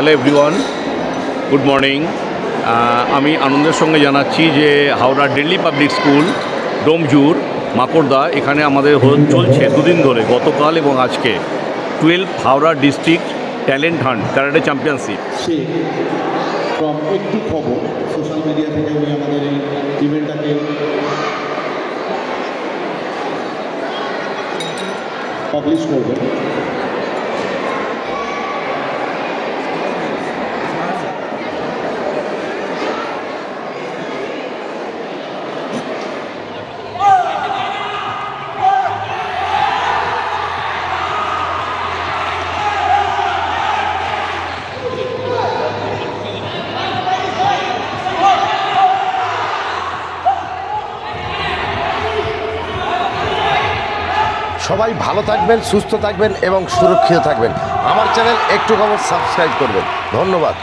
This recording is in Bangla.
Hello everyone, good morning. আমি আনন্দের সঙ্গে জানাচ্ছি যে হাওড়া দিল্লি পাবলিক স্কুল ডোমজুর মাকড়দা এখানে আমাদের চলছে দুদিন ধরে, গতকাল এবং আজকে 12 Howrah district talent hunt karate championship. একটি খবর সোশ্যাল মিডিয়া থেকে উনি আমাদের এই ইভেন্টটাকে পাবলিশ করবেন। সবাই ভালো থাকবেন, সুস্থ থাকবেন এবং সুরক্ষিত থাকবেন। আমার চ্যানেল একটু খবর সাবস্ক্রাইব করবেন। ধন্যবাদ।